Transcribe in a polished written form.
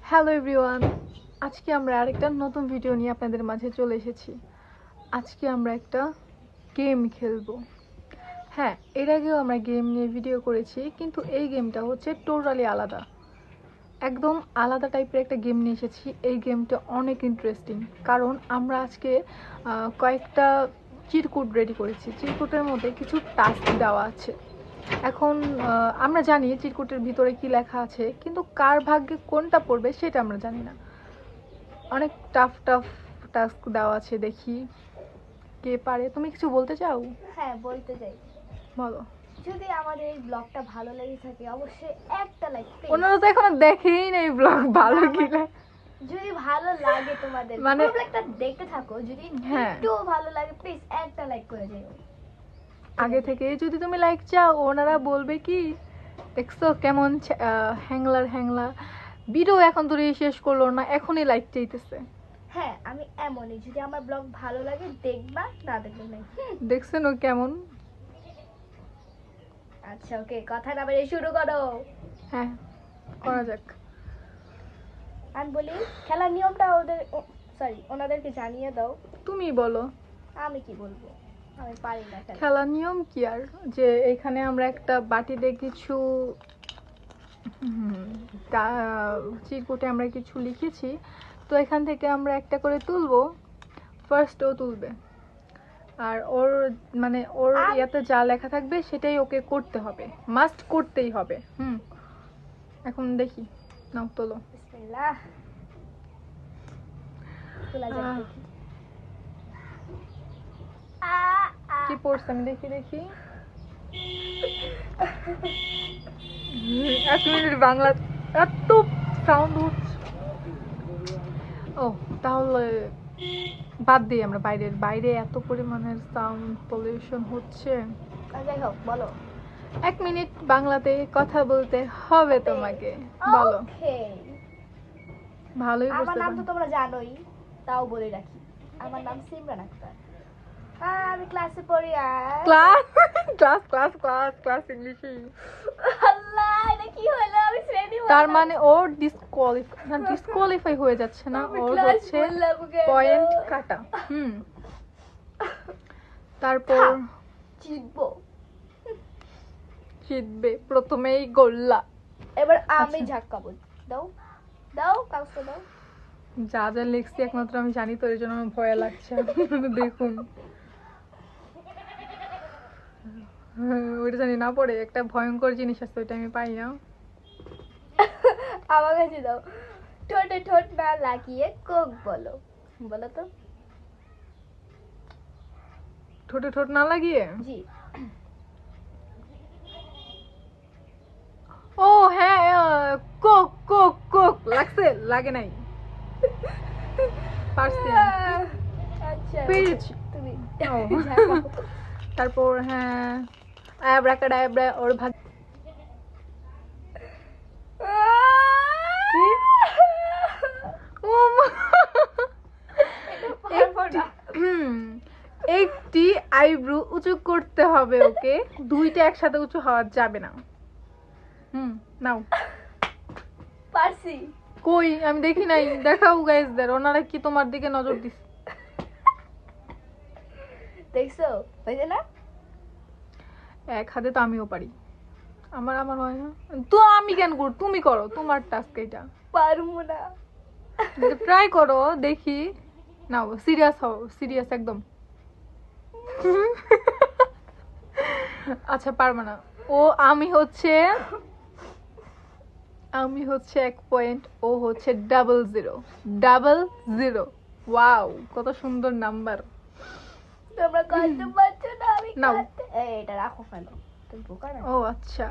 Hello everyone, আজকে আমরা আরেকটা নতুন ভিডিও নিয়ে আপনাদের মাঝে চলে এসেছি। আজকে আমরা একটা গেম খেলবো। হ্যাঁ, এর আগেও আমরা গেম নিয়ে ভিডিও করেছি, কিন্তু এই গেমটা হচ্ছে টোটালি আলাদা, একদম আলাদা টাইপের একটা গেম নিয়ে এসেছি। এই গেমটা অনেক ইন্টারেস্টিং, কারণ আমরা আজকে কয়েকটা চিরকুট রেডি করেছি। চিরকুটের মধ্যে কিছু টাস্ক দেওয়া আছে। এখন আমরা জানি চিরকুটের ভিতরে কি লেখা আছে, কিন্তু কার ভাগ্যে কোনটা পড়বে সেটা আমরা জানি না। অনেক টাফ টাফ টাস্ক দেওয়া আছে, দেখি কে পারে। তুমি কিছু বলতে চাও? হ্যাঁ, বলতে চাই। বলো। যদি আমাদের এই ব্লগটা ভালো লেগে থাকে অবশ্যই একটা লাইক। ওনারা তো এখনো দেখেই নাই ব্লগ ভালো কি না। যদি ভালো লাগে তোমাদের মানে ব্লগটা দেখতে থাকো, যদি একটু ভালো লাগে প্লিজ একটা লাইক করে দিও। আগে থেকে যদি তুমি লাইক চাও, ওনারা বলবে কি দেখছো কেমন হ্যাংলার হ্যাংলা ভিডিও এখন ধরে শেষ করলো না, এখনই লাইক চাইতেছে। হ্যাঁ, আমি এমনই, যদি আমার ব্লগ ভালো লাগে দেখবা, না দেখলে নাই। দেখছেন ও কেমন। আচ্ছা ওকে, কথা না বলে শুরু করো। হ্যাঁ, করা যাক। আমি বলি খেলার নিয়মটা ওনাদেরকে জানিয়ে দাও। তুমি বলো। আমি কি বলবো, আমি পারি না। খেলার নিয়ম কি আর, যে এখানে আমরা একটা বাটিতে কিছু চিরকুটে আমরা কিছু লিখেছি, তো এখান থেকে আমরা একটা করে তুলবো। ফার্স্ট ও তুলবে, আর ওর মানে ওর ইয়াতে যা লেখা থাকবে সেটাই ওকে করতে হবে, মাস্ট করতেই হবে। এখন দেখি, নাও তোলো। বিসমিল্লাহ। তোলা যাক দেখি। কি পড়ছে আমি দেখি দেখি। 1 মিনিট বাংলা এত সাউন্ড হচ্ছে। ও তাহলে বাদ দিই আমরা, বাইরে এত পরিমাণের সাউন্ড পলিউশন হচ্ছে। যাই হোক, বলো। 1 মিনিট বাংলাতে কথা বলতে হবে তোমাকে, বলো। ভালোই বুঝতে আমার নাম তো পারছি। তোমরা জানোই, তাও বলে রাখি, আমার নাম সিমরান আক্তার। আমি ক্লাসে পড়ি। Class class class class class ইংলিশে। আল্লাহ, এটা কি হলো? আমি শ্রেণী তার মানে ওর ডিসকোয়ালিফাই হয়ে যাচ্ছে না, ওর হচ্ছে পয়েন্ট কাটা। তারপর জিতবে প্রথমেই গোল্লা। এবার আমি ঝাক্কাবো। দাও দাও, কাগজটা দাও। যা যা লিখছি একমাত্র আমি জানি, তো এর জন্য আমার ভয় লাগছে। দেখুন ওইটা জানি না পড়ে, একটা ভয়ঙ্কর জিনিস আছে, ওইটা আমি পাই না। আমার কাছে দাও। ঠোঁটে ঠোঁট না লাগিয়ে কোক বলো। বলো তো। ঠোঁটে ঠোঁট না লাগিয়ে? জি। ও হ্যাঁ, কোক কোক কোক লাগছে, লাগে নাই। পারছি। আচ্ছা পেরেছি। তুমি তারপর হ্যাঁ, অ্যাব্রাকাডাব্রা ওর ভাগ। একটি আইব্রু উঁচু করতে হবে ওকে, দুইটা একসাথে উঁচু হওয়া যাবে না। নাও। পারছি। কই আমি দেখি নাই, দেখাও গাইসদের, ওনারা কি তোমার দিকে নজর দিস? দেখছো হয়েছে না? এক হাতে তো আমিও পারি, আমার আমার হয় না তো। আমি কেন করব, তুমি করো, তোমার টাস্ক এটা। পারবো না। ট্রাই করো দেখি। নাও সিরিয়াস হও, সিরিয়াস একদম। আচ্ছা পারবে না ও। আমি হচ্ছে 1 পয়েন্ট, ও হচ্ছে 0000। ওয়াও, কত সুন্দর নাম্বার। তোমরা কত পাচ্ছ না, আমি এটা রাখো ফেলো। তুমি বোকা না? ও আচ্ছা।